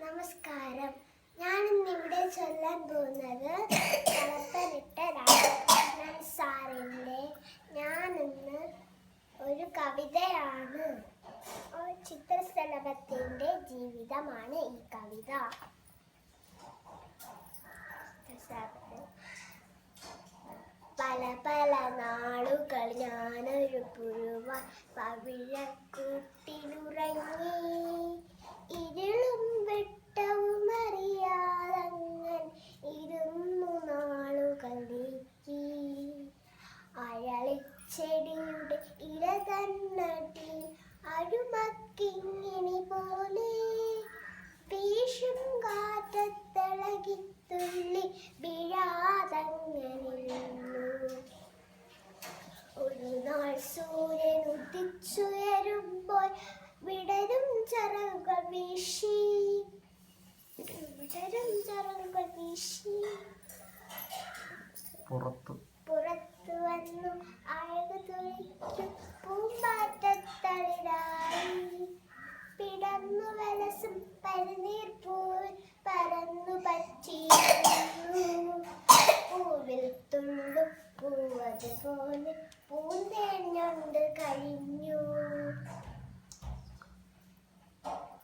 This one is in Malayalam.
നമസ്കാരം. ഞാൻ ഇന്നിവിടെ ചൊല്ലാൻ പോകുന്നത് കളപ്പനിട്ട രാമകൃഷ്ണൻ സാറിൻ്റെ ഞാനിന്ന് ഒരു കവിതയാണ്. ചിത്രശലഭത്തിൻ്റെ ജീവിതമാണ് ഈ കവിത. പല പല നാളുകൾ ഞാനൊരു പുഴുവാൻ പവിഴക്കൂട്ടിലുറങ്ങി. ഇരുളും വെട്ടവും അറിയാതങ്ങൻ ഇരുന്നു നാളുകൾ നീക്കി. അഴളിച്ചെടിയുടെ ഇല തന്നടിൽ അരുമക്കിങ്ങിണി പോലെ വീശും കാറ്റത്തിളകിത്തുള്ളി വീഴാതങ്ങനിരുന്നു. ഒരു നാൾ സൂര്യൻ ഉദിച്ചുയരുമ്പോൾ വിടരും ചിറകുകൾ വീശി പുറത്തു വന്നു അഴകു തുളിക്കും പൂമ്പാറ്റത്തളിരായി. പിടന്നു വലസും പനിനീർ പൂവിൽ പറന്നു പറ്റിയിരുന്നു. പൂവിൽ തുള്ളും പൂവതുപോലെ പൂന്തേഞ്ഞുണ്ട് കഴിഞ്ഞു.